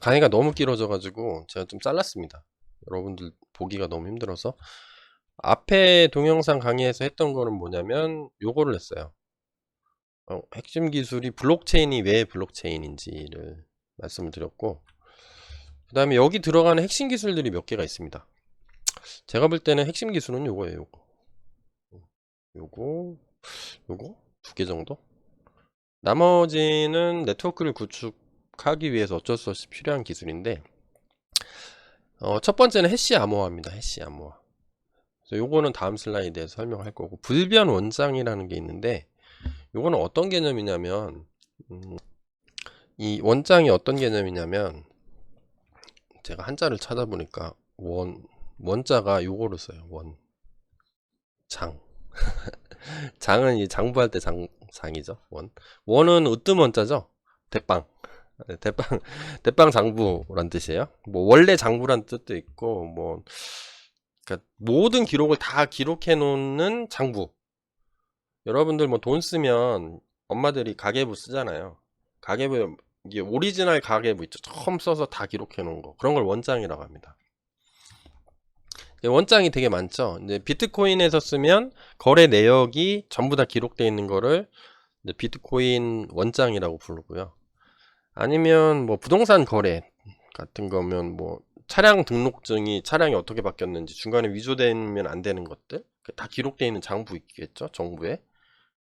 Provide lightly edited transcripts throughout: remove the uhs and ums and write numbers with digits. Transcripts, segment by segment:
강의가 너무 길어져 가지고 제가 좀 잘랐습니다. 여러분들 보기가 너무 힘들어서. 앞에 동영상 강의에서 했던 거는 뭐냐면 요거를 했어요. 핵심 기술이 블록체인이 왜 블록체인인지를 말씀을 드렸고, 그 다음에 여기 들어가는 핵심 기술들이 몇 개가 있습니다. 제가 볼 때는 핵심 기술은 요거예요. 요거 두 개 정도. 나머지는 네트워크를 구축하기 위해서 어쩔 수 없이 필요한 기술인데, 첫 번째는 해시 암호화입니다. 해시 암호화. 그래서 요거는 다음 슬라이드에서 설명할 거고, 불변 원장이라는 게 있는데, 요거는 어떤 개념이냐면, 이 원장이 어떤 개념이냐면, 제가 한자를 찾아보니까 원자가 요거로 써요. 장. 장은 이 장부할 때 장이죠. 원은 으뜸 원자죠. 대빵. 대빵 장부란 뜻이에요. 뭐 원래 장부란 뜻도 있고, 뭐 그러니까 모든 기록을 다 기록해 놓는 장부. 여러분들 뭐 돈 쓰면 엄마들이 가계부 쓰잖아요. 가계부, 이게 오리지널 가계부 있죠. 처음 써서 다 기록해 놓은 거. 그런 걸 원장이라고 합니다. 원장이 되게 많죠. 이제 비트코인에서 쓰면 거래 내역이 전부 다 기록되어 있는 거를 이제 비트코인 원장이라고 부르고요. 아니면 뭐 부동산 거래 같은 거면 뭐 차량 등록증이 차량이 어떻게 바뀌었는지 중간에 위조되면 안 되는 것들 다 기록되어 있는 장부 있겠죠, 정부에.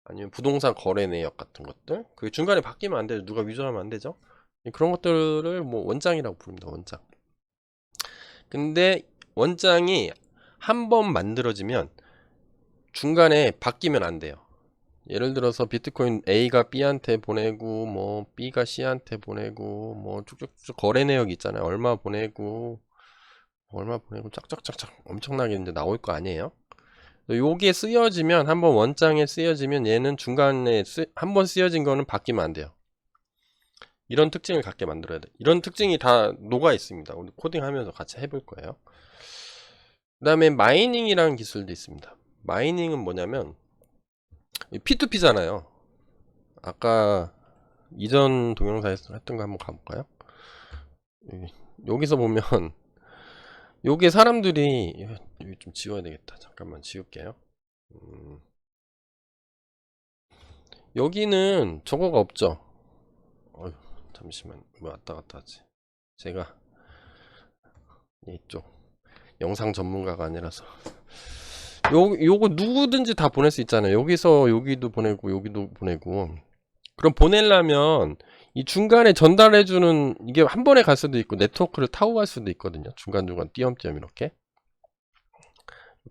아니면 부동산 거래 내역 같은 것들, 그 중간에 바뀌면 안 되죠. 누가 위조하면 안 되죠. 그런 것들을 뭐 원장이라고 부릅니다. 원장. 근데 원장이 한 번 만들어지면 중간에 바뀌면 안 돼요. 예를 들어서 비트코인 A가 B한테 보내고, 뭐 B가 C한테 보내고, 뭐 쭉쭉쭉 거래 내역 있잖아요. 얼마 보내고 짝짝짝짝 엄청나게 이제 나올 거 아니에요. 요게 쓰여지면, 한번 원장에 쓰여지면 얘는 중간에 한 번 쓰여진 거는 바뀌면 안 돼요. 이런 특징을 갖게 만들어야 돼. 이런 특징이 다 녹아 있습니다. 오늘 코딩하면서 같이 해볼 거예요. 그 다음에 마이닝이라는 기술도 있습니다. 마이닝은 뭐냐면 P2P잖아요. 아까 이전 동영상에서 했던 거 한번 가볼까요? 여기서 보면 요게 사람들이, 여기 좀 지워야 되겠다. 잠깐만 지울게요. 여기는 저거가 없죠. 잠시만, 뭐 왔다 갔다 하지. 제가 이쪽 영상 전문가가 아니라서. 요거 누구든지 다 보낼 수 있잖아요. 여기서 여기도 보내고 여기도 보내고. 그럼 보내려면 이 중간에 전달해주는, 이게 한 번에 갈 수도 있고 네트워크를 타고 갈 수도 있거든요. 중간중간 띄엄띄엄 이렇게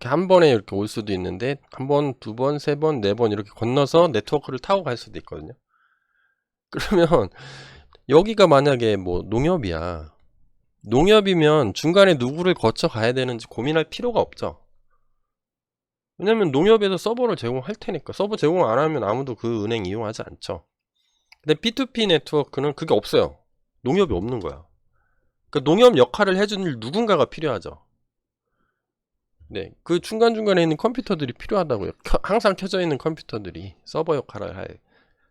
한 번에 이렇게 올 수도 있는데, 한 번, 두 번, 세 번, 네 번 이렇게 건너서 네트워크를 타고 갈 수도 있거든요. 그러면 여기가 만약에 뭐 농협이야. 농협이면 중간에 누구를 거쳐 가야 되는지 고민할 필요가 없죠. 왜냐면 농협에서 서버를 제공할 테니까. 서버 제공 안 하면 아무도 그 은행 이용하지 않죠. 근데 P2P 네트워크는 그게 없어요. 농협이 없는 거야. 그러니까 농협 역할을 해줄 누군가가 필요하죠. 네, 그 중간중간에 있는 컴퓨터들이 필요하다고요. 항상 켜져 있는 컴퓨터들이 서버 역할을 할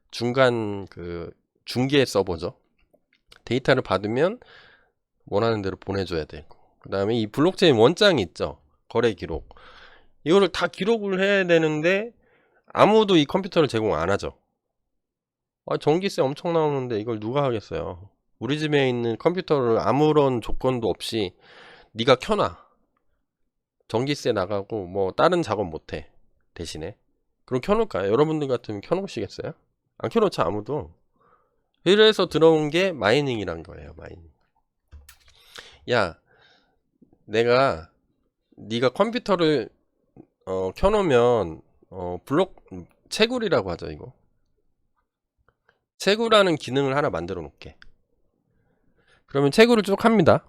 중간 그 중개 서버죠. 데이터를 받으면 원하는 대로 보내줘야 되고, 그 다음에 이 블록체인 원장이 있죠. 거래 기록. 이거를 다 기록을 해야 되는데 아무도 이 컴퓨터를 제공 안 하죠. 전기세 엄청 나오는데 이걸 누가 하겠어요. 우리 집에 있는 컴퓨터를 아무런 조건도 없이 네가 켜놔. 전기세 나가고 뭐 다른 작업 못해. 대신에. 그럼 켜놓을까요? 여러분들 같으면 켜놓으시겠어요? 안 켜놓죠, 아무도. 그래서 들어온 게 마이닝이란 거예요. 마이닝. 야, 네가 컴퓨터를 켜놓으면 채굴이라고 하죠. 이거 채굴하는 기능을 하나 만들어 놓을게. 그러면 채굴을 쭉 합니다.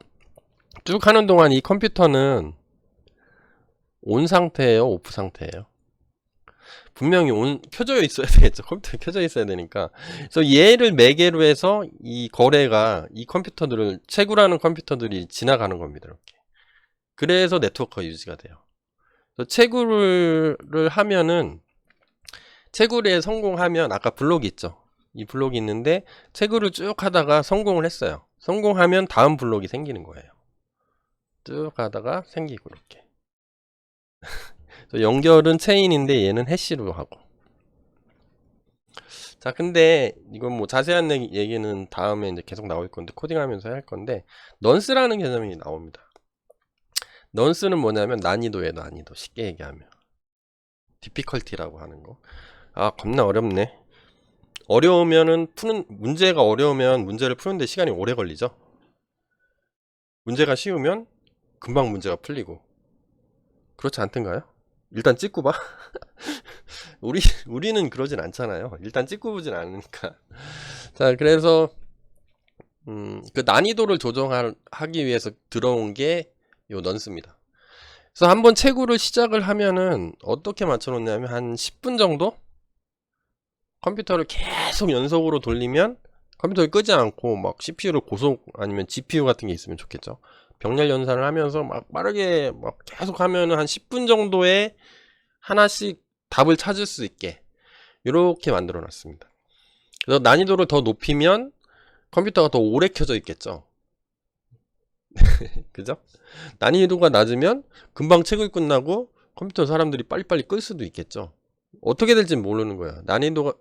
쭉 하는 동안 이 컴퓨터는 온 상태예요, 오프 상태예요? 분명히 켜져 있어야 되겠죠. 컴퓨터 켜져 있어야 되니까. 그래서 얘를 매개로 해서 이 거래가, 이 컴퓨터들을, 채굴하는 컴퓨터들이 지나가는 겁니다. 이렇게. 그래서 네트워크가 유지가 돼요. 그래서 채굴을 하면은, 성공하면, 아까 블록이 있죠. 이 블록이 있는데 채굴을 쭉 하다가 성공을 했어요. 성공하면 다음 블록이 생기는 거예요. 쭉 가다가 생기고 이렇게. 연결은 체인인데 얘는 해시로 하고. 자, 근데 이건 뭐 자세한 얘기는 다음에 이제 계속 나올 건데 코딩하면서 할 건데 넌스라는 개념이 나옵니다. 넌스는 뭐냐면 난이도예요, 난이도. 쉽게 얘기하면 디피컬티라고 하는 거. 아, 겁나 어렵네. 어려우면은 문제가 어려우면 문제를 푸는데 시간이 오래 걸리죠. 문제가 쉬우면 금방 문제가 풀리고. 그렇지 않던가요? 일단 찍고 봐. 우리는 그러진 않잖아요. 일단 찍고 보진 않으니까. 자, 그래서 그 난이도를 조정하기 위해서 들어온 게 요 넌스입니다. 그래서 한번 채굴을 시작을 하면은 어떻게 맞춰 놓냐면 한 10분 정도 컴퓨터를 계속 연속으로 돌리면 컴퓨터를 끄지 않고 막 CPU를 아니면 GPU 같은 게 있으면 좋겠죠. 병렬 연산을 하면서 막 빠르게 막 계속 하면은 한 10분 정도에 하나씩 답을 찾을 수 있게 이렇게 만들어 놨습니다. 그래서 난이도를 더 높이면 컴퓨터가 더 오래 켜져 있겠죠. 그죠? 난이도가 낮으면 금방 책을 끝나고 컴퓨터 사람들이 빨리빨리 끌 수도 있겠죠. 어떻게 될지 모르는 거야. 난이도가.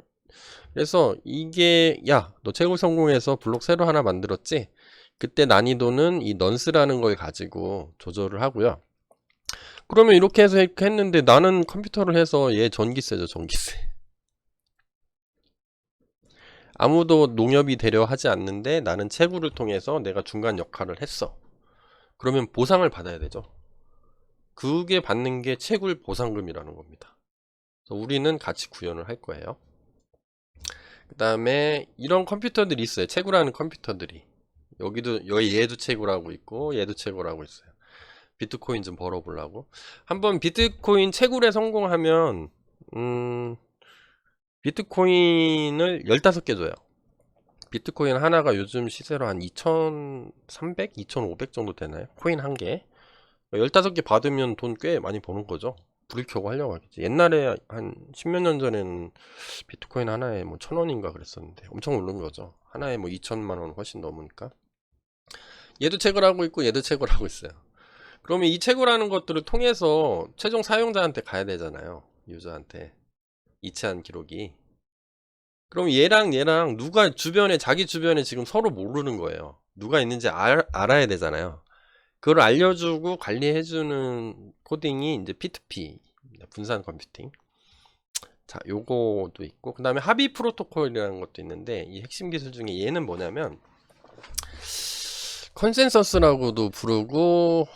그래서 이게 야, 너 채굴 성공해서 블록 새로 하나 만들었지? 그때 난이도는 이 넌스라는 걸 가지고 조절을 하고요. 그러면 이렇게 해서 했는데 나는 컴퓨터를 해서 얘 전기세죠, 전기세. 아무도 농협이 되려 하지 않는데 나는 채굴을 통해서 내가 중간 역할을 했어. 그러면 보상을 받아야 되죠. 그게 받는 게 채굴 보상금이라는 겁니다. 우리는 같이 구현을 할 거예요. 그 다음에 이런 컴퓨터들이 있어요. 채굴하는 컴퓨터들이. 여기 얘도 채굴하고 있고 얘도 채굴하고 있어요. 비트코인 좀 벌어보려고. 한번 비트코인 채굴에 성공하면 비트코인을 15개 줘요. 비트코인 하나가 요즘 시세로 한 2,300, 2,500 정도 되나요? 코인 한 개. 15개 받으면 돈 꽤 많이 버는 거죠. 불을 켜고 하려고 하겠지. 옛날에 한 10몇 년 전에는 비트코인 하나에 뭐 1,000원인가 그랬었는데 엄청 오른 거죠. 하나에 뭐 2천만 원 훨씬 넘으니까. 얘도 채굴하고 있고 얘도 채굴하고 있어요. 그러면 이 채굴하는 것들을 통해서 최종 사용자한테 가야 되잖아요. 유저한테. 이체한 기록이. 그럼 얘랑 누가 자기 주변에 지금 서로 모르는 거예요. 누가 있는지 알아야 되잖아요. 그걸 알려주고 관리해주는 코딩이 이제 P2P, 분산 컴퓨팅. 자, 요거도 있고, 그 다음에 합의 프로토콜이라는 것도 있는데, 이 핵심 기술 중에 얘는 뭐냐면, 컨센서스라고도 부르고,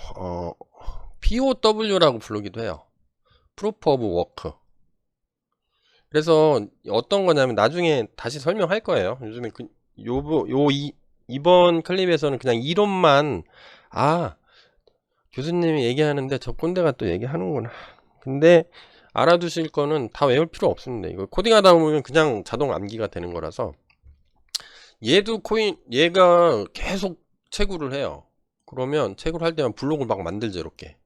POW라고 부르기도 해요. Proof of Work. 그래서 어떤 거냐면, 나중에 다시 설명할 거예요. 요즘에 이번 클립에서는 그냥 이론만, 교수님이 얘기하는데 저 꼰대가 또 얘기하는구나. 근데 알아두실 거는 다 외울 필요 없습니다. 이거 코딩하다 보면 그냥 자동 암기가 되는 거라서. 얘가 계속 채굴을 해요. 그러면 채굴할 때만 블록을 막 만들죠, 이렇게.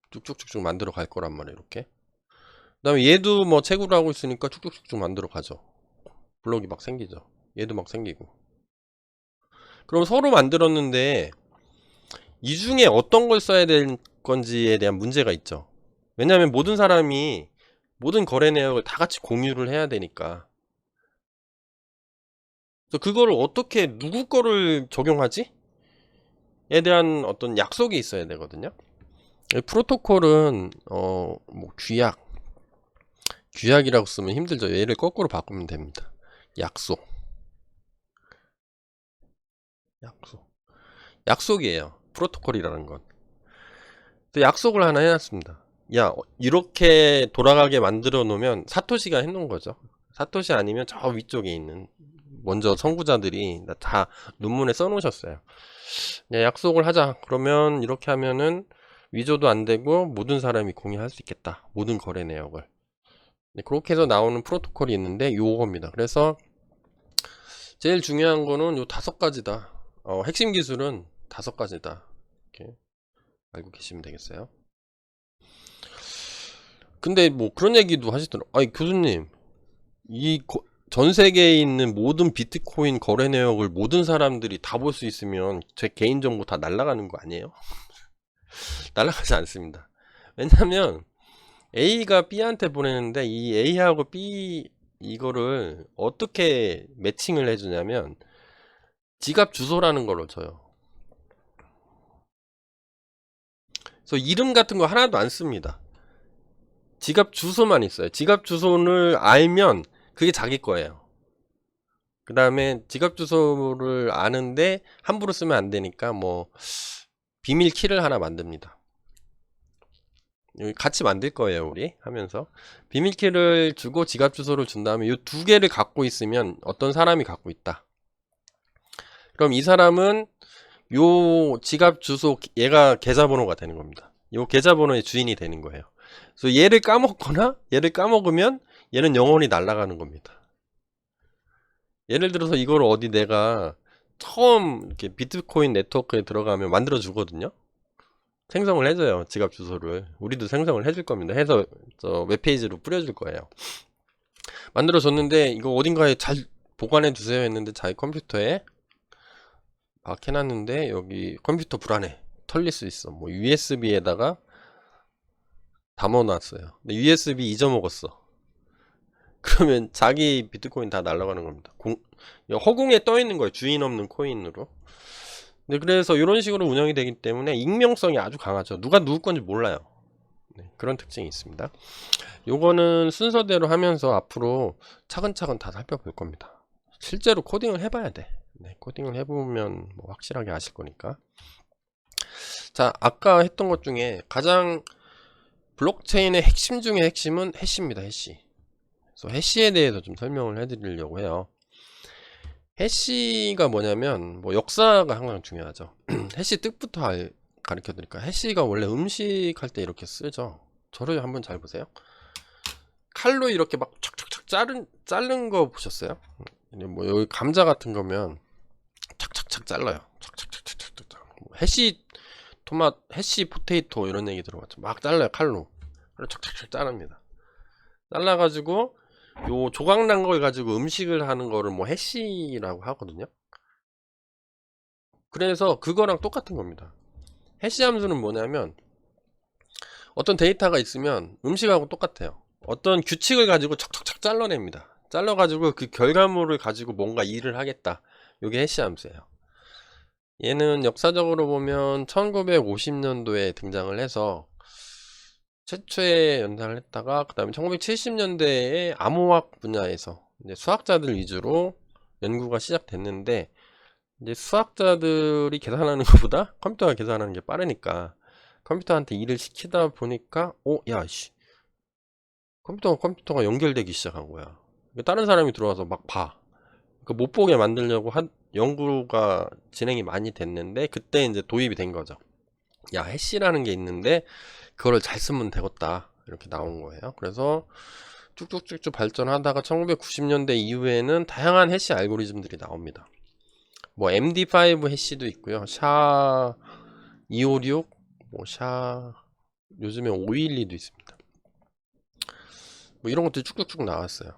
쭉쭉쭉쭉 만들어 갈 거란 말이에요, 이렇게. 그 다음에 얘도 뭐 채굴을 하고 있으니까 쭉쭉쭉쭉 만들어 가죠. 블록이 막 생기죠. 얘도 막 생기고. 그럼 서로 만들었는데 이 중에 어떤 걸 써야 될 건지에 대한 문제가 있죠. 왜냐하면 모든 사람이 모든 거래 내역을 다 같이 공유를 해야 되니까. 그래서 그거를 어떻게 누구 거를 적용하지? 에 대한 어떤 약속이 있어야 되거든요. 프로토콜은 뭐 규약이라고 쓰면 힘들죠. 얘를 거꾸로 바꾸면 됩니다. 약속. 약속이에요. 프로토콜이라는 건. 또 약속을 하나 해놨습니다. 야, 이렇게 돌아가게 만들어 놓으면 사토시가 해놓은 거죠. 사토시 아니면 저 위쪽에 있는 먼저 선구자들이 다 논문에 써놓으셨어요. 야, 약속을 하자. 그러면 이렇게 하면은 위조도 안 되고 모든 사람이 공유할 수 있겠다. 모든 거래 내역을. 네, 그렇게 해서 나오는 프로토콜이 있는데 요겁니다. 그래서 제일 중요한 거는 요 5가지다. 핵심 기술은 5가지다. 이렇게 알고 계시면 되겠어요. 근데 뭐 그런 얘기도 하시더라고요. 아니 교수님, 전 세계에 있는 모든 비트코인 거래 내역을 모든 사람들이 다 볼 수 있으면 제 개인정보 다 날아가는 거 아니에요? 날아가지 않습니다. 왜냐면 A가 B한테 보내는데 이 A하고 B 이거를 어떻게 매칭을 해주냐면 지갑 주소라는 걸로 줘요. 그래서 이름 같은 거 하나도 안 씁니다. 지갑 주소만 있어요. 지갑 주소를 알면 그게 자기 거예요. 그 다음에 지갑 주소를 아는데 함부로 쓰면 안 되니까 뭐 비밀 키를 하나 만듭니다. 같이 만들 거예요, 우리 하면서. 비밀 키를 주고 지갑 주소를 준 다음에 이 두 개를 갖고 있으면 어떤 사람이 갖고 있다. 그럼 이 사람은 요 지갑 주소 얘가 계좌번호가 되는 겁니다. 요 계좌번호의 주인이 되는 거예요. 그래서 얘를 까먹거나 얘를 까먹으면 얘는 영원히 날아가는 겁니다. 예를 들어서 이걸 어디 내가 처음 이렇게 비트코인 네트워크에 들어가면 만들어 주거든요. 생성을 해줘요. 지갑 주소를. 우리도 생성을 해줄 겁니다. 해서 저 웹페이지로 뿌려줄 거예요. 만들어 줬는데 이거 어딘가에 잘 보관해 두세요 했는데 자기 컴퓨터에 막 해놨는데 여기 컴퓨터 불안해. 털릴 수 있어. 뭐 USB에다가 담아놨어요. 근데 USB 잊어먹었어. 그러면 자기 비트코인 다 날아가는 겁니다. 허공에 떠 있는 거예요. 주인 없는 코인으로. 네, 그래서 이런 식으로 운영이 되기 때문에 익명성이 아주 강하죠. 누가 누구 건지 몰라요. 네, 그런 특징이 있습니다. 요거는 순서대로 하면서 앞으로 차근차근 다 살펴볼 겁니다. 실제로 코딩을 해봐야 돼. 네, 코딩을 해보면 뭐 확실하게 아실 거니까. 자, 아까 했던 것 중에 가장 블록체인의 핵심 중에 핵심은 해시입니다. 해시. 그래서 해시에 대해서 좀 설명을 해드리려고 해요. 해시가 뭐냐면 뭐 역사가 항상 중요하죠. 해시 뜻부터 가르쳐 드릴까요? 해시가 원래 음식 할 때 이렇게 쓰죠. 저를 한번 잘 보세요. 칼로 이렇게 막 착착착 자른 거 보셨어요? 뭐 여기 감자 같은 거면 착착착 잘라요. 착착착착착. 해시 토마토, 해시 포테이토 이런 얘기 들어봤죠. 막 잘라요. 칼로 착착착 자릅니다. 잘라가지고 요 조각난 걸 가지고 음식을 하는 거를 뭐 해시라고 하거든요. 그래서 그거랑 똑같은 겁니다. 해시 함수는 뭐냐면 어떤 데이터가 있으면 음식하고 똑같아요. 어떤 규칙을 가지고 척척척 잘라냅니다. 잘라가지고 그 결과물을 가지고 뭔가 일을 하겠다. 요게 해시 함수예요. 얘는 역사적으로 보면 1950년도에 등장을 해서 최초의 연산을 했다가 그 다음에 1970년대에 암호학 분야에서 이제 수학자들 위주로 연구가 시작됐는데 이제 수학자들이 계산하는 것보다 컴퓨터가 계산하는 게 빠르니까 컴퓨터한테 일을 시키다 보니까 야씨 컴퓨터가 연결되기 시작한 거야. 다른 사람이 들어와서 막 봐. 못 보게 만들려고 연구가 진행이 많이 됐는데 그때 이제 도입이 된 거죠. 야, 해시라는 게 있는데 그거를 잘 쓰면 되겠다 이렇게 나온 거예요. 그래서 쭉쭉쭉쭉 발전하다가 1990년대 이후에는 다양한 해시 알고리즘들이 나옵니다. 뭐 MD5 해시도 있고요. SHA-256, 뭐 요즘에 512도 있습니다. 뭐 이런 것들이 쭉쭉쭉 나왔어요.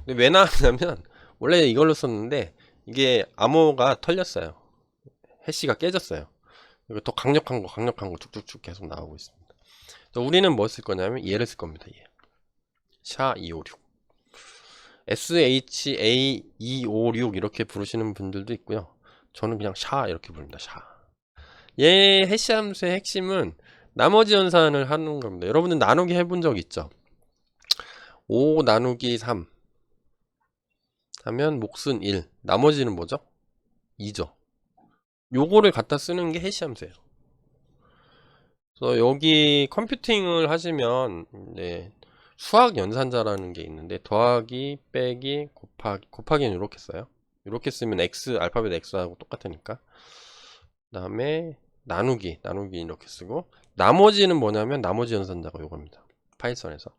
근데 왜 나왔냐면 원래 이걸로 썼는데 이게 암호가 털렸어요. 해시가 깨졌어요. 더 강력한 거 쭉쭉쭉 계속 나오고 있습니다. 우리는 뭐 쓸 거냐면 얘를 쓸 겁니다. 얘. SHA-256 SHA-256 이렇게 부르시는 분들도 있고요. 저는 그냥 SHA 이렇게 부릅니다. SHA. 얘 해시 함수의 핵심은 나머지 연산을 하는 겁니다. 여러분들 나누기 해본 적 있죠? 5 나누기 3 하면 몫은 1. 나머지는 뭐죠? 2죠. 요거를 갖다 쓰는 게 해시 함수예요. 그래서 여기 컴퓨팅을 하시면 이제 수학 연산자라는 게 있는데 더하기, 빼기, 곱하기는 이렇게 써요. 이렇게 쓰면 x, 알파벳 x하고 똑같으니까. 그 다음에 나누기 이렇게 쓰고 나머지는 뭐냐면 나머지 연산자가 요겁니다. 파이썬에서.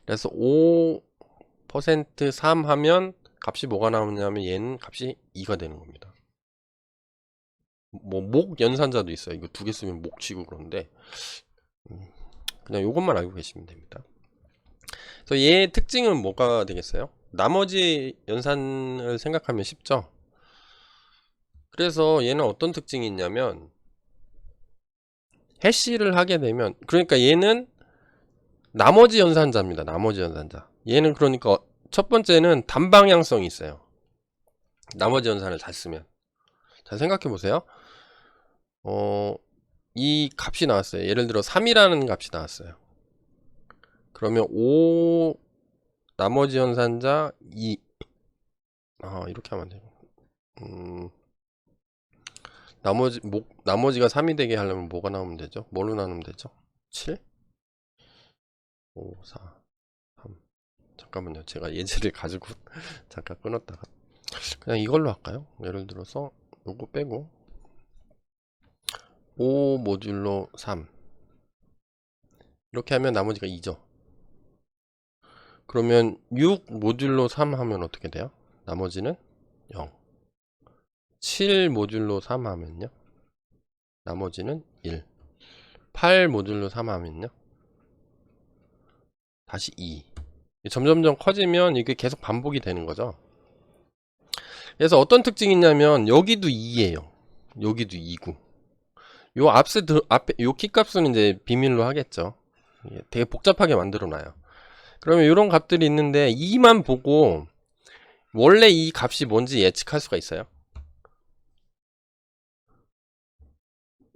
그래서 5% 3 하면 값이 뭐가 나오냐면 얘는 값이 2가 되는 겁니다. 뭐 목 연산자도 있어요. 이거 두 개 쓰면 목 치고 그런데 그냥 요것만 알고 계시면 됩니다. 그래서 얘의 특징은 뭐가 되겠어요? 나머지 연산을 생각하면 쉽죠. 그래서 얘는 어떤 특징이 있냐면 해시를 하게 되면, 그러니까 얘는 나머지 연산자입니다. 나머지 연산자. 얘는 그러니까 첫 번째는 단방향성이 있어요. 나머지 연산을 잘 쓰면. 잘 생각해 보세요. 이 값이 나왔어요. 예를 들어 3이라는 값이 나왔어요. 그러면 5 나머지 연산자 2. 이렇게 하면 돼요. 나머지가 3이 되게 하려면 뭐가 나오면 되죠? 뭘로 나누면 되죠? 7? 5, 4, 3. 잠깐만요. 제가 예제를 가지고 잠깐 끊었다가 그냥 이걸로 할까요? 예를 들어서 요거 빼고 5 모듈로 3 이렇게 하면 나머지가 2죠. 그러면 6 모듈로 3 하면 어떻게 돼요? 나머지는 0. 7 모듈로 3 하면요? 나머지는 1. 8 모듈로 3 하면요? 다시 2. 점점점 커지면 이게 계속 반복이 되는 거죠. 그래서 어떤 특징이 있냐면 여기도 2예요. 여기도 2고. 앞에 요 키값은 이제 비밀로 하겠죠. 되게 복잡하게 만들어 놔요. 그러면 이런 값들이 있는데 2만 보고 원래 이 값이 뭔지 예측할 수가 있어요.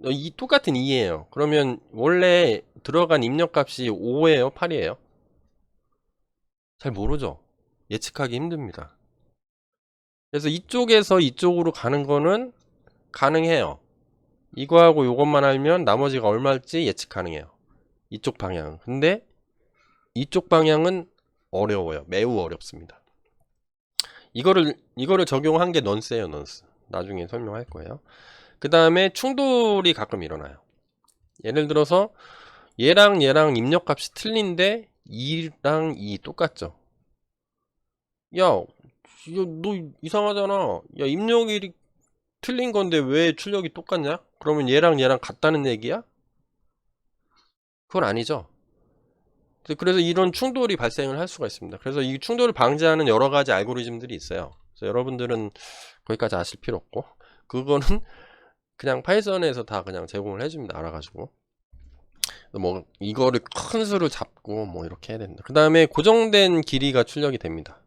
이 똑같은 2예요. 그러면 원래 들어간 입력값이 5예요, 8이에요? 잘 모르죠. 예측하기 힘듭니다. 그래서 이쪽에서 이쪽으로 가는 거는 가능해요. 이거하고 이것만 알면 나머지가 얼마일지 예측 가능해요. 이쪽 방향. 근데 이쪽 방향은 어려워요. 매우 어렵습니다. 이거를 적용한 게 넌스예요, 넌스. 나중에 설명할 거예요. 그 다음에 충돌이 가끔 일어나요. 예를 들어서 얘랑 입력값이 틀린데 2랑 2 똑같죠. 야, 너 이상하잖아. 야, 입력이 틀린 건데 왜 출력이 똑같냐? 그러면 얘랑 같다는 얘기야? 그건 아니죠. 그래서 이런 충돌이 발생을 할 수가 있습니다. 그래서 이 충돌을 방지하는 여러 가지 알고리즘들이 있어요. 그래서 여러분들은 거기까지 아실 필요 없고, 그거는 그냥 파이썬에서 다 그냥 제공을 해줍니다. 알아가지고. 뭐, 이거를 큰 수를 잡고 뭐 이렇게 해야 된다. 그 다음에 고정된 길이가 출력이 됩니다.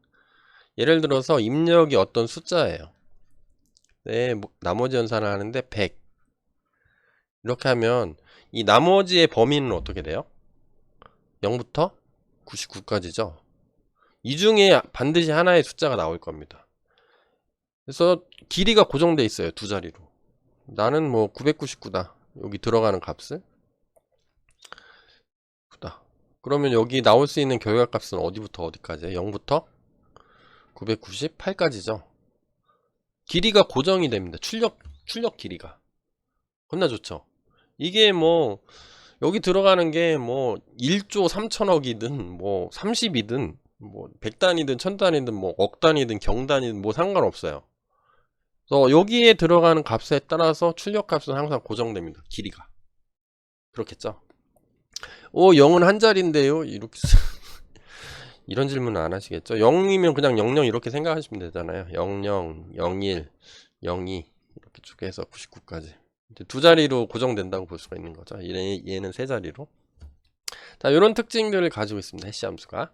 예를 들어서 입력이 어떤 숫자예요. 네, 나머지 연산을 하는데 100. 이렇게 하면 이 나머지의 범위는 어떻게 돼요? 0부터 99까지죠. 이 중에 반드시 하나의 숫자가 나올 겁니다. 그래서 길이가 고정돼 있어요. 두 자리로. 나는 뭐 999다. 여기 들어가는 값을 9다. 그러면 여기 나올 수 있는 결과값은 어디부터 어디까지예요? 0부터 998까지죠. 길이가 고정이 됩니다. 출력 길이가. 겁나 좋죠. 이게 뭐 여기 들어가는 게 뭐 1조 3천억이든 뭐 30이든 뭐 100단이든 1000단이든 뭐 억단이든 경단이든 뭐 상관없어요. 그래서 여기에 들어가는 값에 따라서 출력 값은 항상 고정됩니다. 길이가. 그렇겠죠? 0은 한 자리인데요. 이렇게 이런 질문은 안 하시겠죠? 0이면 그냥 00 이렇게 생각하시면 되잖아요. 00, 01, 02 이렇게 쭉 해서 99까지. 두 자리로 고정된다고 볼 수가 있는 거죠. 얘는 세 자리로. 자, 이런 특징들을 가지고 있습니다. 해시 함수가.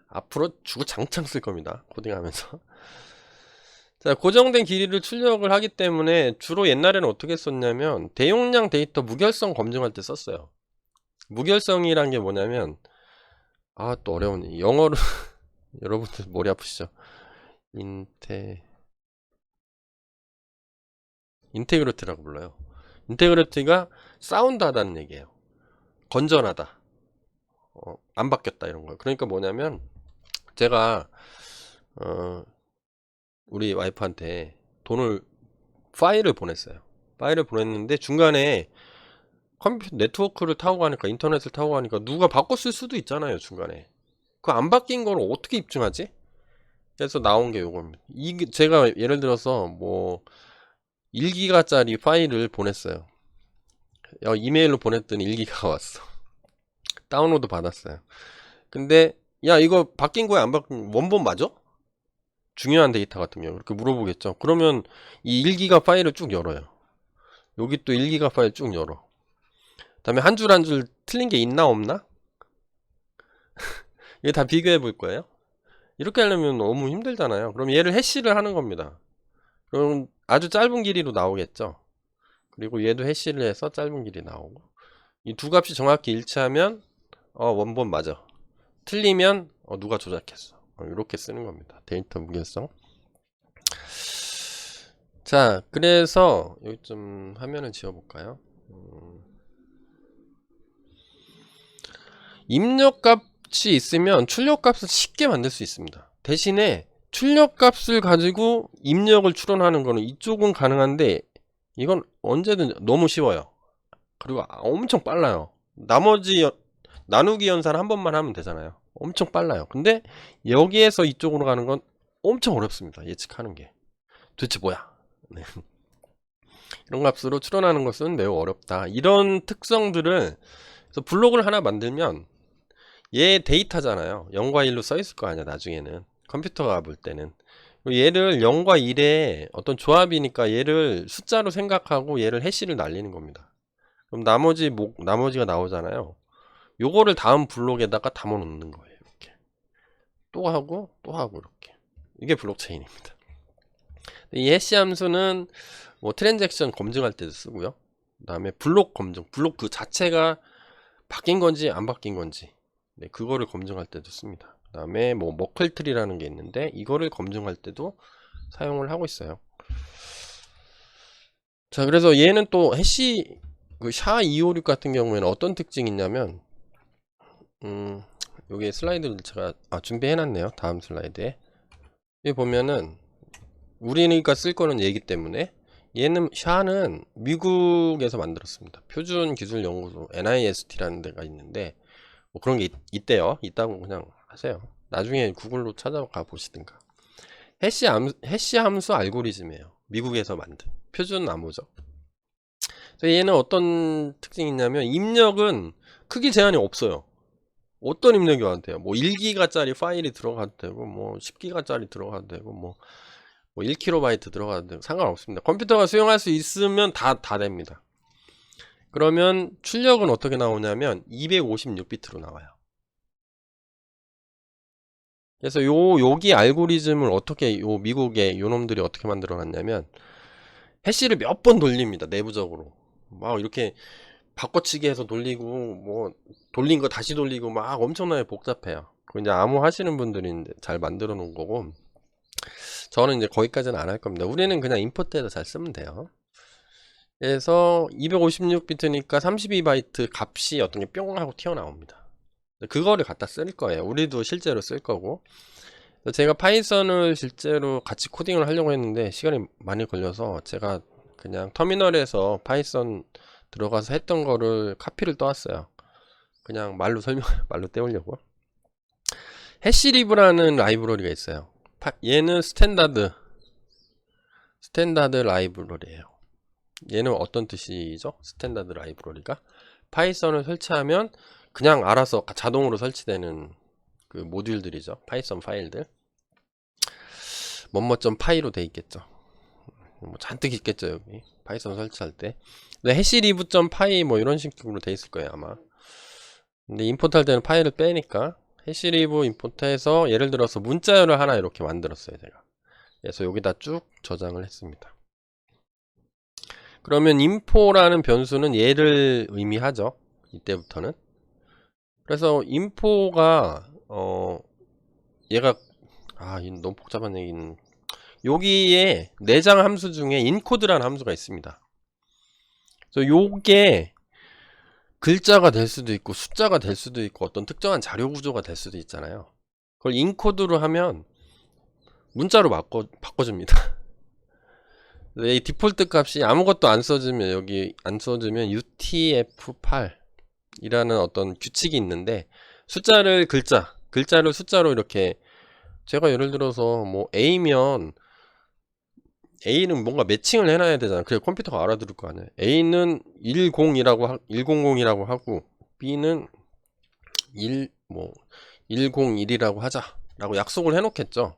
앞으로 주구장창 쓸 겁니다. 코딩하면서. 자, 고정된 길이를 출력을 하기 때문에 주로 옛날에는 어떻게 썼냐면 대용량 데이터 무결성 검증할 때 썼어요. 무결성이란 게 뭐냐면 또 어려운 영어로 여러분들 머리 아프시죠? 인테그리티라고 불러요. 인테그리티가 사운드하다는 얘기예요. 건전하다. 안 바뀌었다 이런 거. 그러니까 뭐냐면 제가 우리 와이프한테 파일을 보냈어요. 파일을 보냈는데 중간에 컴퓨터 네트워크를 타고 가니까 인터넷을 타고 가니까 누가 바꿨을 수도 있잖아요. 중간에 그 안 바뀐 걸 어떻게 입증하지? 그래서 나온 게 요겁니다. 제가 예를 들어서 뭐 1기가짜리 파일을 보냈어요. 이메일로 보냈더니 1기가가 왔어. 다운로드 받았어요. 근데 야 이거 바뀐 거야 안 바뀐 원본 맞아? 중요한 데이터 같은 경우 이렇게 물어보겠죠. 그러면 이 1기가 파일을 쭉 열어요. 여기 또 1기가 파일 쭉 열어. 그다음에 한 줄 한 줄 틀린 게 있나 없나? 이게 다 비교해 볼 거예요. 이렇게 하려면 너무 힘들잖아요. 그럼 얘를 해시를 하는 겁니다. 그럼 아주 짧은 길이로 나오겠죠. 그리고 얘도 해시를 해서 짧은 길이 나오고, 이 두 값이 정확히 일치하면 원본 맞아. 틀리면 누가 조작했어. 이렇게 쓰는 겁니다. 데이터 무결성. 자, 그래서 여기 좀 화면을 지워볼까요? 입력값이 있으면 출력값을 쉽게 만들 수 있습니다. 대신에 출력값을 가지고 입력을 추론하는 거는 이쪽은 가능한데 이건 언제든 너무 쉬워요. 그리고 엄청 빨라요. 나머지 나누기 연산 한 번만 하면 되잖아요. 엄청 빨라요. 근데 여기에서 이쪽으로 가는 건 엄청 어렵습니다. 예측하는 게 도대체 뭐야. 네. 이런 값으로 추론하는 것은 매우 어렵다. 이런 특성들을, 그래서 블록을 하나 만들면 얘 데이터잖아요. 0과 1로 써 있을 거 아니야. 나중에는 컴퓨터가 볼 때는 얘를 0과 1의 어떤 조합이니까 얘를 숫자로 생각하고 얘를 해시를 날리는 겁니다. 그럼 나머지가 나오잖아요. 요거를 다음 블록에다가 담아 놓는 거예요. 이렇게 또 하고 이렇게. 이게 블록체인입니다. 이 해시 함수는 뭐 트랜잭션 검증할 때도 쓰고요. 그 다음에 블록 검증, 블록 그 자체가 바뀐 건지 안 바뀐 건지, 네, 그거를 검증할 때도 씁니다. 그 다음에 뭐 머클트리라는 게 있는데 이거를 검증할 때도 사용을 하고 있어요. 자, 그래서 얘는 또 해시 그 SHA-256 같은 경우에는 어떤 특징이 있냐면, 여기 슬라이드를 제가 준비해 놨네요. 다음 슬라이드에. 여기 보면은 우리가 쓸 거는 얘기 때문에, 얘는 SHA는 미국에서 만들었습니다. 표준기술연구소 NIST라는 데가 있는데 뭐 그런 게 있대요. 있다고 그냥 하세요. 나중에 구글로 찾아가 보시든가. 해시 함수 알고리즘이에요. 미국에서 만든 표준 암호죠. 그래서 얘는 어떤 특징이 있냐면 입력은 크기 제한이 없어요. 어떤 입력이 와도 돼요. 뭐 1기가짜리 파일이 들어가도 되고, 뭐 10기가짜리 들어가도 되고, 뭐 1KB 들어가도 되고 상관없습니다. 컴퓨터가 수용할 수 있으면 다 됩니다. 그러면 출력은 어떻게 나오냐면 256비트로 나와요. 그래서 여기 알고리즘을 어떻게 미국의 요놈들이 어떻게 만들어 놨냐면, 해시를 몇 번 돌립니다. 내부적으로 막 이렇게 바꿔치기 해서 돌리고, 뭐 돌린 거 다시 돌리고 막 엄청나게 복잡해요. 그 이제 암호 하시는 분들이 잘 만들어 놓은 거고, 저는 이제 거기까지는 안 할 겁니다. 우리는 그냥 임포트해서 잘 쓰면 돼요. 그래서 256비트니까 32바이트 값이 어떤 게 뿅 하고 튀어나옵니다. 그거를 갖다 쓸 거예요. 우리도 실제로 쓸 거고. 제가 파이썬을 실제로 같이 코딩을 하려고 했는데 시간이 많이 걸려서 제가 그냥 터미널에서 파이썬 들어가서 했던 거를 카피를 떠왔어요. 그냥 말로 때우려고. 해시리브라는 라이브러리가 있어요. 얘는 스탠다드 라이브러리예요. 얘는 어떤 뜻이죠? 스탠다드 라이브러리가 파이썬을 설치하면 그냥 알아서 자동으로 설치되는 그 모듈들이죠. 파이썬 파일들. 뭐뭐.py로 돼 있겠죠. 뭐 잔뜩 있겠죠, 여기. 파이썬 설치할 때. 근데 해시리브.py 뭐 이런 식으로 돼 있을 거예요, 아마. 근데 임포트 할 때는 파일을 빼니까 해시리브 임포트해서 예를 들어서 문자열을 하나 이렇게 만들었어요, 제가. 그래서 여기다 쭉 저장을 했습니다. 그러면 info라는 변수는 얘를 의미하죠. 이때부터는. 그래서 info가 얘가 너무 복잡한 얘기는, 여기에 내장 함수 중에 인코드라는 함수가 있습니다. 그래서 요게 글자가 될 수도 있고 숫자가 될 수도 있고 어떤 특정한 자료 구조가 될 수도 있잖아요. 그걸 인코드로 하면 문자로 바꿔줍니다. 이 디폴트 값이 아무것도 안 써주면, 여기 안 써주면 UTF-8 이라는 어떤 규칙이 있는데, 숫자를 글자를 숫자로 이렇게, 제가 예를 들어서 뭐 A면 A는 뭔가 매칭을 해놔야 되잖아. 그래 컴퓨터가 알아들을 거 아니야. A는 100이라고 하고 B는 101이라고 하자 라고 약속을 해놓겠죠.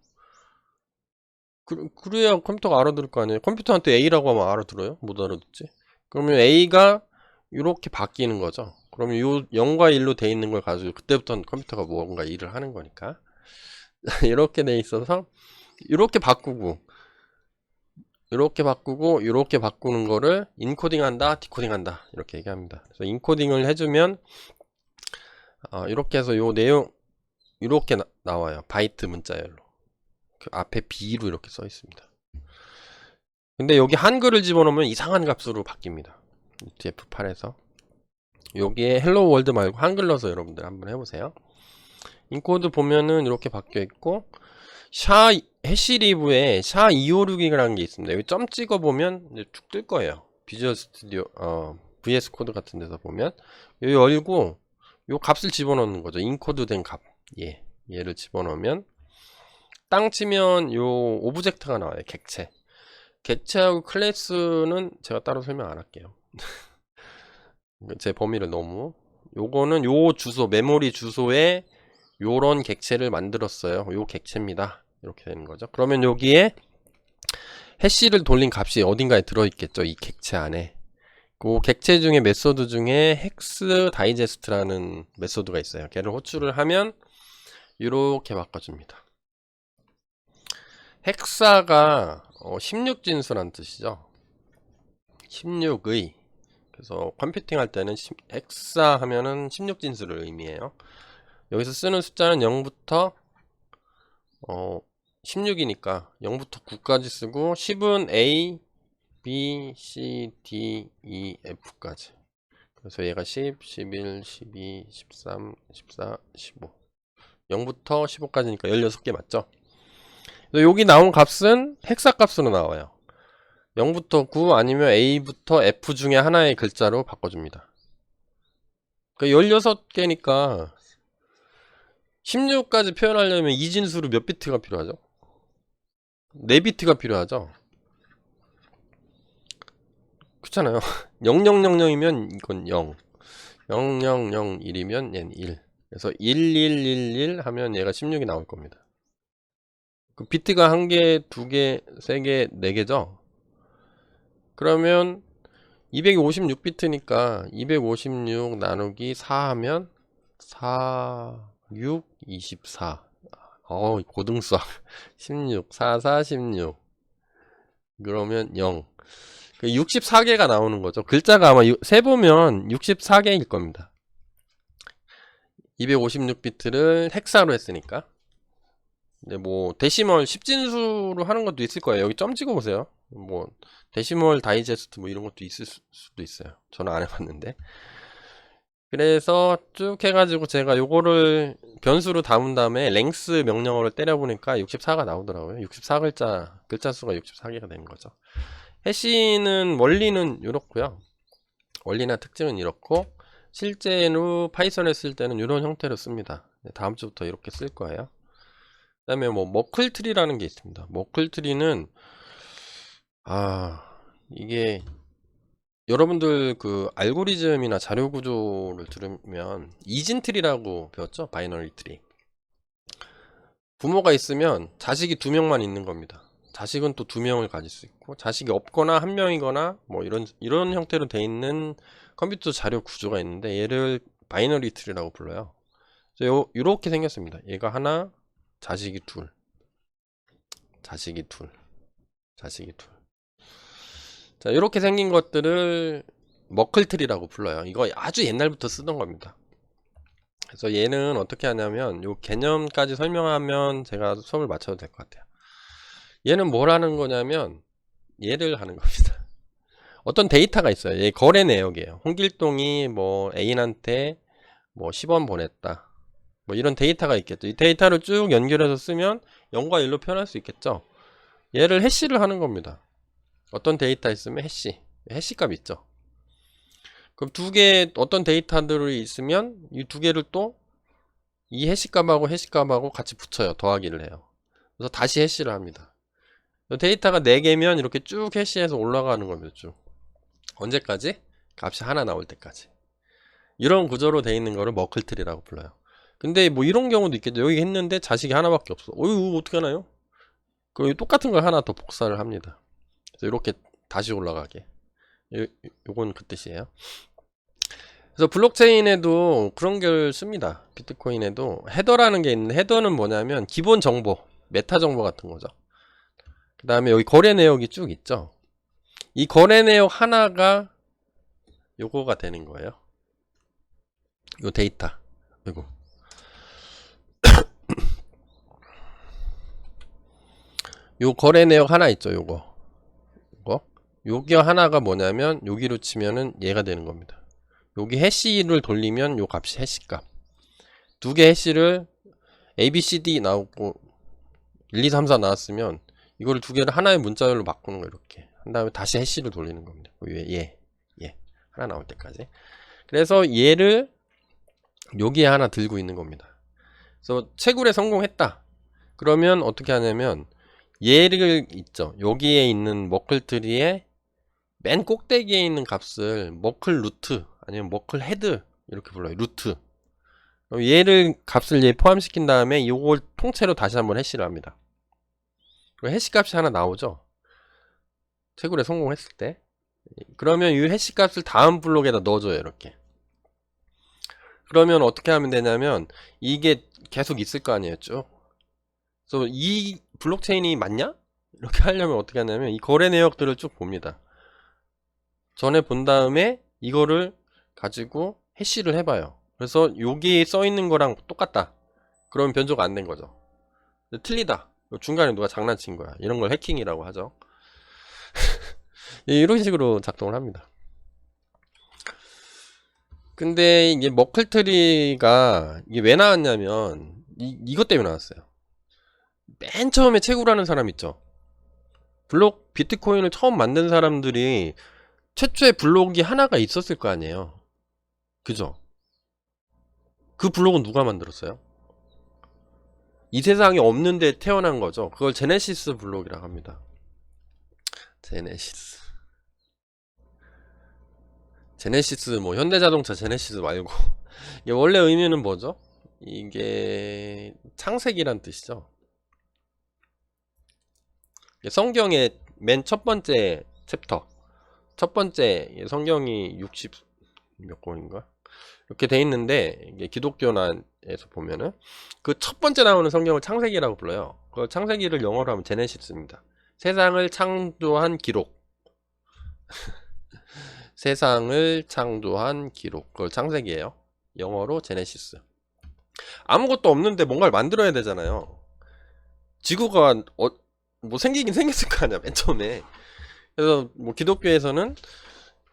그래야 컴퓨터가 알아들을 거 아니에요. 컴퓨터한테 A라고 하면 알아들어요? 못 알아듣지. 그러면 A가 이렇게 바뀌는 거죠. 그러면 요 0과 1로 돼 있는 걸 가지고 그때부터는 컴퓨터가 뭔가 일을 하는 거니까 이렇게 돼 있어서 이렇게 바꾸고 이렇게 바꾸는 거를 인코딩한다, 디코딩한다 이렇게 얘기합니다. 그래서 인코딩을 해주면 이렇게 해서 요 내용 이렇게 나와요. 바이트 문자열로 그 앞에 B로 이렇게 써 있습니다. 근데 여기 한글을 집어넣으면 이상한 값으로 바뀝니다. UTF-8에서 여기에 헬로 월드 말고 한글 넣어서 여러분들 한번 해보세요. 인코드 보면은 이렇게 바뀌어 있고 샤 해시리브에 샤256이라는 게 있습니다. 여기 점 찍어 보면 쭉 뜰 거예요. 비주얼 스튜디오 VS 코드 같은 데서 보면 여기 열고 요 값을 집어넣는 거죠. 인코드 된 값. 얘를 집어넣으면 땅 치면 요 오브젝트가 나와요. 객체. 객체하고 클래스는 제가 따로 설명 안 할게요. 제 범위를 너무. 요거는 요 주소, 메모리 주소에 요런 객체를 만들었어요. 요 객체입니다. 이렇게 되는 거죠. 그러면 여기에 해시를 돌린 값이 어딘가에 들어있겠죠. 이 객체 안에. 그 객체 중에 메소드 중에 헥스 다이제스트라는 메소드가 있어요. 걔를 호출을 하면 이렇게 바꿔줍니다. 헥사가 16진수란 뜻이죠. 16의. 그래서 컴퓨팅 할 때는 헥사 하면은 16진수를 의미해요. 여기서 쓰는 숫자는 0부터 16이니까 0부터 9까지 쓰고 10은 A, B, C, D, E, F까지. 그래서 얘가 10, 11, 12, 13, 14, 15 0부터 15까지니까 16개 맞죠? 여기 나온 값은 헥사 값으로 나와요. 0부터 9 아니면 A부터 F 중에 하나의 글자로 바꿔줍니다. 그러니까 16개니까 16까지 표현하려면 이진수로 몇 비트가 필요하죠? 4비트가 필요하죠? 그렇잖아요. 0000이면 이건 0, 0001이면 얘는 1. 그래서 1111 하면 얘가 16이 나올 겁니다. 그 비트가 1개, 2개, 3개, 4개죠? 그러면 256비트니까 256 나누기 4 하면 4, 6, 24. 고등수학. 16, 4, 4, 16. 그러면 0. 64개가 나오는 거죠. 글자가 아마 세보면 64개일 겁니다. 256비트를 헥사로 했으니까. 근데 뭐 데시멀 10진수로 하는 것도 있을 거예요. 여기 점 찍어 보세요. 뭐 데시멀 다이제스트 뭐 이런 것도 있을 수도 있어요. 저는 안 해봤는데. 그래서 쭉 해가지고 제가 요거를 변수로 담은 다음에 랭스 명령어를 때려보니까 64가 나오더라고요. 64글자 수가 64개가 되는 거죠. 해시는 원리는 이렇고요. 원리나 특징은 이렇고 실제로 파이썬에 쓸 때는 이런 형태로 씁니다. 다음 주부터 이렇게 쓸 거예요. 그 다음에 뭐 머클트리라는 게 있습니다. 머클트리는 이게 여러분들 그 알고리즘이나 자료 구조를 들으면 이진트리라고 배웠죠? 바이너리 트리. 부모가 있으면 자식이 2명만 있는 겁니다. 자식은 또 2명을 가질 수 있고 자식이 없거나 1명이거나 뭐 이런 형태로 돼 있는 컴퓨터 자료 구조가 있는데 얘를 바이너리 트리라고 불러요. 요렇게 생겼습니다. 얘가 하나, 자식이 둘, 자식이 둘, 자식이 둘. 자, 이렇게 생긴 것들을 머클트리라고 불러요. 이거 아주 옛날부터 쓰던 겁니다. 그래서 얘는 어떻게 하냐면 요 개념까지 설명하면 제가 수업을 마쳐도 될 것 같아요. 얘는 뭘 하는 거냐면 얘를 하는 겁니다. 어떤 데이터가 있어요. 얘 거래 내역이에요. 홍길동이 뭐 애인한테 뭐 10원 보냈다. 뭐 이런 데이터가 있겠죠. 이 데이터를 쭉 연결해서 쓰면 0과 1로 표현할 수 있겠죠. 얘를 해시를 하는 겁니다. 어떤 데이터 있으면 해시 값 있죠. 그럼 어떤 데이터들이 있으면 이 두 개를 또 이 해시 값하고 같이 붙여요. 더하기를 해요. 그래서 다시 해시를 합니다. 데이터가 4개면 이렇게 쭉 해시해서 올라가는 겁니다. 쭉. 언제까지? 값이 하나 나올 때까지. 이런 구조로 되어 있는 거를 머클트리라고 불러요. 근데 뭐 이런 경우도 있겠죠. 여기 했는데 자식이 하나밖에 없어. 어떻게 하나요? 그리고 똑같은 걸 하나 더 복사를 합니다. 그래서 이렇게 다시 올라가게. 요건 그 뜻이에요. 그래서 블록체인에도 그런 걸 씁니다. 비트코인에도 헤더라는 게 있는데, 헤더는 뭐냐면 기본 정보, 메타 정보 같은 거죠. 그 다음에 여기 거래 내역이 쭉 있죠. 이 거래 내역 하나가 요거가 되는 거예요. 요 데이터. 요거. 요 거래 내역 하나 있죠. 요거. 요기 하나가 뭐냐면 여기로 치면은 얘가 되는 겁니다. 여기 해시를 돌리면 요 값이 해시값. 두 개 해시를 ABCD 나오고 1, 2, 3, 4 나왔으면 이거를 두 개를 하나의 문자열로 바꾸는 거 이렇게 한 다음에 다시 해시를 돌리는 겁니다. 얘 하나 나올 때까지. 그래서 얘를 여기에 하나 들고 있는 겁니다. 그래서 채굴에 성공했다. 그러면 어떻게 하냐면 얘를 있죠. 여기에 있는 머클트리에 맨 꼭대기에 있는 값을 머클 루트 아니면 머클 헤드 이렇게 불러요. 루트. 얘를 값을 얘 포함시킨 다음에 이걸 통째로 다시 한번 해시를 합니다. 해시 값이 하나 나오죠. 채굴에 성공했을 때. 그러면 이 해시 값을 다음 블록에다 넣어줘요. 이렇게. 그러면 어떻게 하면 되냐면 이게 계속 있을 거 아니에요. 쭉. 그래서 이 블록체인이 맞냐? 이렇게 하려면 어떻게 하냐면 이 거래 내역들을 쭉 봅니다. 전에 본 다음에 이거를 가지고 해시를 해봐요. 그래서 여기 써있는 거랑 똑같다. 그러면 변조가 안 된 거죠. 틀리다. 중간에 누가 장난친 거야. 이런 걸 해킹이라고 하죠. 이런 식으로 작동을 합니다. 근데 이게 머클트리가 이게 왜 나왔냐면 이것 때문에 나왔어요. 맨 처음에 채굴하는 사람 있죠. 블록 비트코인을 처음 만든 사람들이 최초의 블록이 하나가 있었을 거 아니에요. 그죠? 그 블록은 누가 만들었어요? 이 세상에 없는데 태어난 거죠. 그걸 제네시스 블록이라고 합니다. 제네시스 뭐 현대자동차 제네시스 말고 이게 원래 의미는 뭐죠? 이게 창세기란 뜻이죠. 성경의 맨 첫 번째 챕터, 첫 번째 성경이 60 몇 권인가? 이렇게 돼 있는데 이게 기독교난에서 보면은 그 첫 번째 나오는 성경을 창세기라고 불러요. 그 창세기를 영어로 하면 제네시스입니다. 세상을 창조한 기록. 세상을 창조한 기록. 그걸 창세기예요. 영어로 제네시스. 아무것도 없는데 뭔가를 만들어야 되잖아요. 지구가 뭐 생기긴 생겼을 거 아니야, 맨 처음에. 그래서 뭐 기독교에서는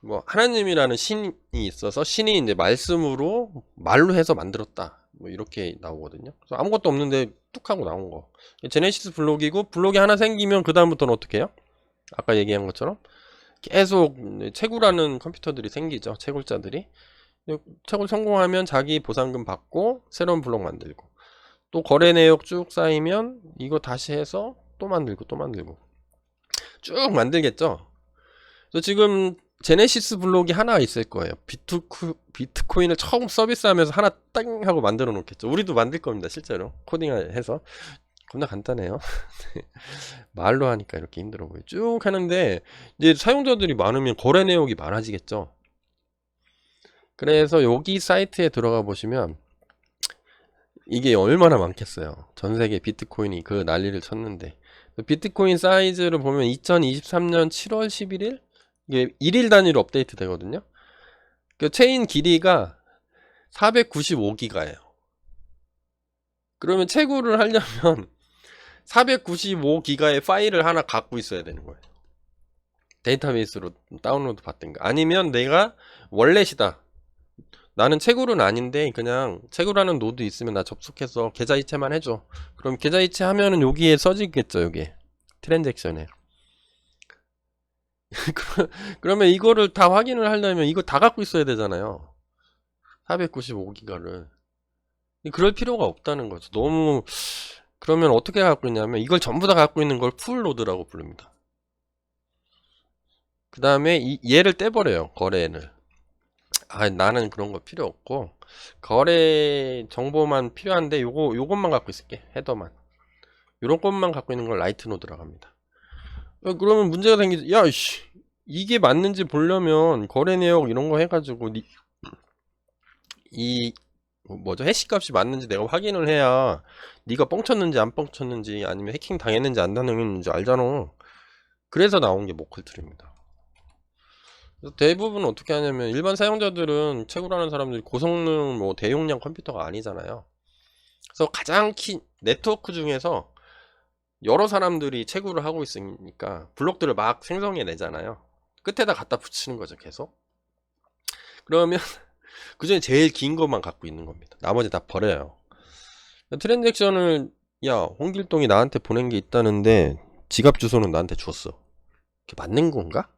뭐 하나님이라는 신이 있어서 신이 이제 말로 해서 만들었다. 뭐 이렇게 나오거든요. 그래서 아무것도 없는데 뚝 하고 나온 거. 제네시스 블록이고 블록이 하나 생기면 그 다음부터는 어떻게 해요? 아까 얘기한 것처럼 계속 채굴하는 컴퓨터들이 생기죠. 채굴자들이. 채굴 성공하면 자기 보상금 받고 새로운 블록 만들고 또 거래 내역 쭉 쌓이면 이거 다시 해서 또 만들고 또 만들고 쭉 만들겠죠. 그래서 지금 제네시스 블록이 하나 있을 거예요. 비트코인을 처음 서비스하면서 하나 땅 하고 만들어 놓겠죠. 우리도 만들 겁니다. 실제로 코딩해서. 겁나 간단해요. 말로 하니까 이렇게 힘들어 보여요. 쭉 하는데 이제 사용자들이 많으면 거래 내역이 많아지겠죠. 그래서 여기 사이트에 들어가 보시면 이게 얼마나 많겠어요. 전 세계 비트코인이 그 난리를 쳤는데 비트코인 사이즈를 보면 2023년 7월 11일 이게 1일 단위로 업데이트 되거든요. 그 체인 길이가 495기가예요. 그러면 채굴을 하려면 495기가의 파일을 하나 갖고 있어야 되는 거예요. 데이터베이스로 다운로드 받든가 아니면 내가 월렛이다. 나는 채굴은 아닌데 그냥 채굴하는 노드 있으면 나 접속해서 계좌이체만 해줘. 그럼 계좌이체 하면은 여기에 써지겠죠. 여기에 트랜잭션에. 그러면 이거를 다 확인을 하려면 이거 다 갖고 있어야 되잖아요. 495기가를. 그럴 필요가 없다는 거죠. 너무 그러면 어떻게 갖고 있냐면 이걸 전부 다 갖고 있는 걸 풀로드라고 부릅니다. 그 다음에 얘를 떼버려요. 거래를. 나는 그런 거 필요 없고 거래 정보만 필요한데 요것만 갖고 있을게. 헤더만. 요런 것만 갖고 있는 걸 라이트 노드라고 합니다. 그러면 문제가 생기지. 야, 씨, 이게 맞는지 보려면 거래 내역 이런 거 해가지고 이 뭐죠? 해시 값이 맞는지 내가 확인을 해야 네가 뻥쳤는지 안 뻥쳤는지 아니면 해킹 당했는지 안 당했는지 알잖아. 그래서 나온 게 모클툴입니다. 대부분 어떻게 하냐면 일반 사용자들은 채굴하는 사람들이 고성능 뭐 대용량 컴퓨터가 아니잖아요. 그래서 가장 네트워크 중에서 여러 사람들이 채굴을 하고 있으니까 블록들을 막 생성해 내잖아요. 끝에다 갖다 붙이는 거죠, 계속. 그러면 그 중에 제일 긴 것만 갖고 있는 겁니다. 나머지 다 버려요. 트랜잭션을 야, 홍길동이 나한테 보낸 게 있다는데 지갑 주소는 나한테 줬어. 그게 맞는 건가?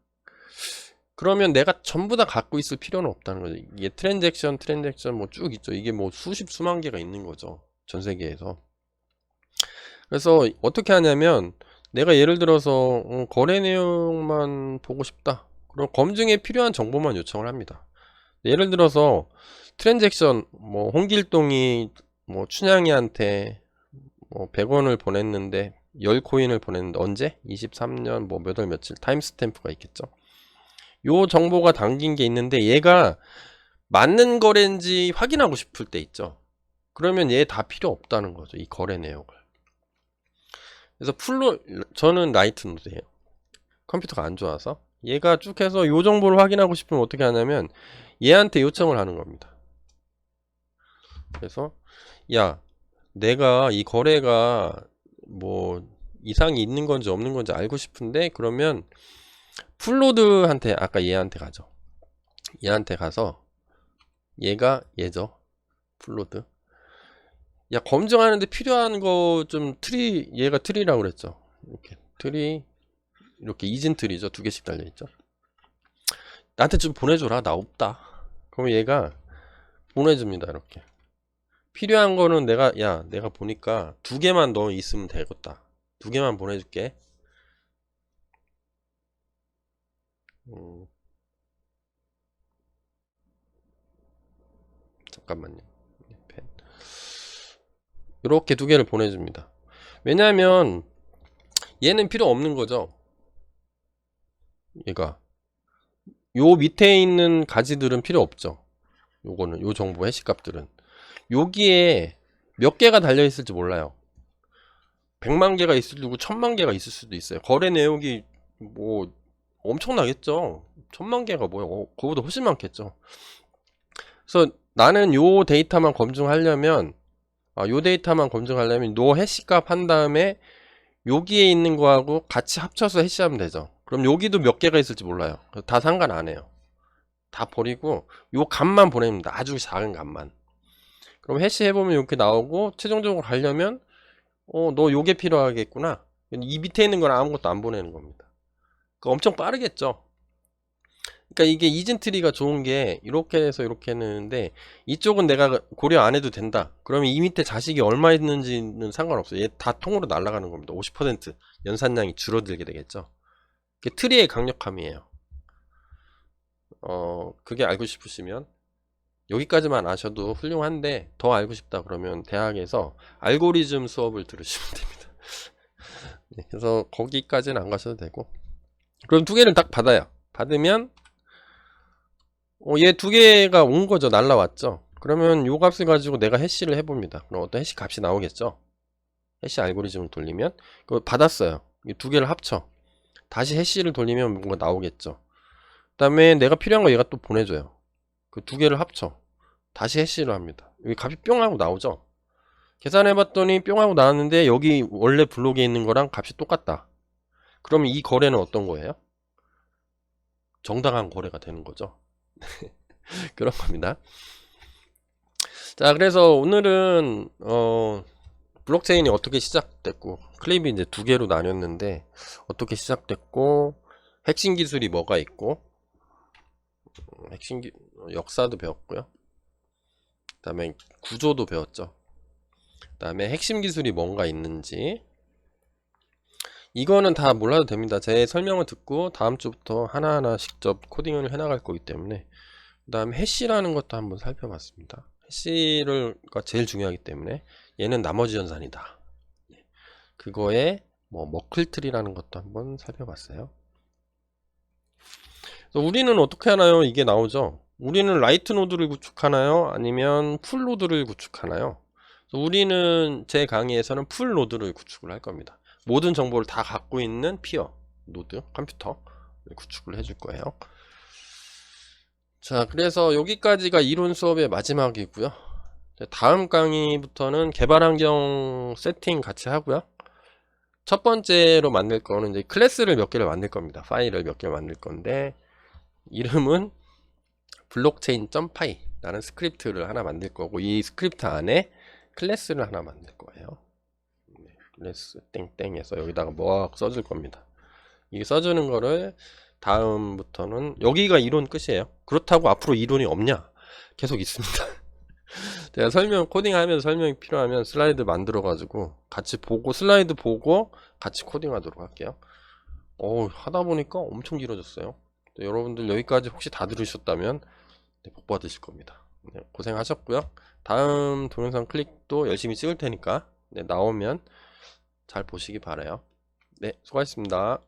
그러면 내가 전부 다 갖고 있을 필요는 없다는 거죠. 이게 트랜잭션 뭐 쭉 있죠. 이게 뭐 수십 수만 개가 있는 거죠. 전 세계에서. 그래서 어떻게 하냐면 내가 예를 들어서 거래 내용만 보고 싶다. 그럼 검증에 필요한 정보만 요청을 합니다. 예를 들어서 트랜잭션 뭐 홍길동이 뭐 춘향이한테 뭐 100원을 보냈는데 10코인을 보냈는데 언제? 23년 뭐 몇 월 며칠 타임스탬프가 있겠죠. 요 정보가 담긴 게 있는데 얘가 맞는 거래인지 확인하고 싶을 때 있죠. 그러면 얘 다 필요 없다는 거죠. 이 거래 내역을. 그래서 저는 라이트 노드예요. 컴퓨터가 안 좋아서 얘가 쭉 해서 요 정보를 확인하고 싶으면 어떻게 하냐면 얘한테 요청을 하는 겁니다. 그래서 야, 내가 이 거래가 뭐 이상이 있는 건지 없는 건지 알고 싶은데 그러면 풀로드한테 아까 얘한테 가죠. 얘한테 가서 얘죠. 풀로드. 야, 검증하는데 필요한 거 좀 얘가 트리라고 그랬죠. 이렇게 트리 이렇게 이진 트리죠. 2개씩 달려 있죠. 나한테 좀 보내줘라. 나 없다. 그러면 얘가 보내줍니다. 이렇게 필요한 거는 내가 보니까 2개만 너 있으면 되겠다. 2개만 보내줄게. 잠깐만요. 이렇게 2개를 보내줍니다. 왜냐하면 얘는 필요 없는 거죠. 얘가 요 밑에 있는 가지들은 필요 없죠. 요거는 요 정보 해시값들은 여기에 몇 개가 달려 있을지 몰라요. 100만 개가 있을 수도 있고 1000만 개가 있을 수도 있어요. 거래 내역이 뭐 엄청나겠죠. 1000만 개가 뭐야? 그거보다 훨씬 많겠죠. 그래서 나는 요 데이터만 검증하려면 노 해시값 한 다음에 여기에 있는 거하고 같이 합쳐서 해시하면 되죠. 그럼 여기도 몇 개가 있을지 몰라요. 다 상관 안 해요. 다 버리고 요 값만 보냅니다. 아주 작은 값만. 그럼 해시 해보면 이렇게 나오고 최종적으로 가려면 너 요게 필요하겠구나. 이 밑에 있는 건 아무것도 안 보내는 겁니다. 엄청 빠르겠죠. 그러니까 이게 이진트리가 좋은 게 이렇게 해서 이렇게 했는데 이쪽은 내가 고려 안 해도 된다. 그러면 이 밑에 자식이 얼마 있는지는 상관없어요. 얘 다 통으로 날아가는 겁니다. 50% 연산량이 줄어들게 되겠죠. 그게 트리의 강력함이에요. 그게 알고 싶으시면 여기까지만 아셔도 훌륭한데 더 알고 싶다 그러면 대학에서 알고리즘 수업을 들으시면 됩니다. 네, 그래서 거기까지는 안 가셔도 되고 그럼 2개를 딱 받아요. 받으면 얘 2개가 온 거죠. 날라왔죠. 그러면 요 값을 가지고 내가 해시를 해봅니다. 그럼 어떤 해시 값이 나오겠죠. 해시 알고리즘을 돌리면 그거 받았어요. 이 2개를 합쳐 다시 해시를 돌리면 뭔가 나오겠죠. 그 다음에 내가 필요한 거 얘가 또 보내줘요. 그 2개를 합쳐 다시 해시를 합니다. 여기 값이 뿅 하고 나오죠. 계산해봤더니 뿅 하고 나왔는데 여기 원래 블록에 있는 거랑 값이 똑같다. 그러면 이 거래는 어떤 거예요? 정당한 거래가 되는 거죠. 그런 겁니다. 자, 그래서 오늘은 블록체인이 어떻게 시작됐고 클립이 이제 2개로 나뉘었는데 어떻게 시작됐고 핵심 기술이 뭐가 있고 역사도 배웠고요. 그 다음에 구조도 배웠죠. 그 다음에 핵심 기술이 뭔가 있는지 이거는 다 몰라도 됩니다. 제 설명을 듣고 다음 주부터 하나하나 직접 코딩을 해나갈 거기 때문에 그 다음에 해시라는 것도 한번 살펴봤습니다. 해시가 제일 중요하기 때문에 얘는 나머지 연산이다. 그거에 뭐 머클트리라는 것도 한번 살펴봤어요. 그래서 우리는 어떻게 하나요? 이게 나오죠. 우리는 라이트 노드를 구축하나요? 아니면 풀 노드를 구축하나요? 그래서 우리는 제 강의에서는 풀 노드를 구축을 할 겁니다. 모든 정보를 다 갖고 있는 피어 노드 컴퓨터 구축을 해줄 거예요. 자, 그래서 여기까지가 이론 수업의 마지막이고요. 다음 강의부터는 개발 환경 세팅 같이 하고요. 첫 번째로 만들 거는 이제 클래스를 몇 개를 만들 겁니다. 파일을 몇 개를 만들 건데, 이름은 blockchain.py 라는 스크립트를 하나 만들 거고, 이 스크립트 안에 클래스를 하나 만들 거예요. 클래스 땡땡해서 여기다가 뭐 써줄 겁니다. 이게 써주는 거를 다음부터는, 여기가 이론 끝이에요. 그렇다고 앞으로 이론이 없냐? 계속 있습니다. 제가 코딩하면서 설명이 필요하면 슬라이드 만들어 가지고 같이 보고, 슬라이드 보고 같이 코딩하도록 할게요. 하다 보니까 엄청 길어졌어요. 여러분들 여기까지 혹시 다 들으셨다면 복 받으실 겁니다. 고생하셨고요. 다음 동영상 클릭도 열심히 찍을 테니까 나오면 잘 보시기 바라요. 네, 수고하셨습니다.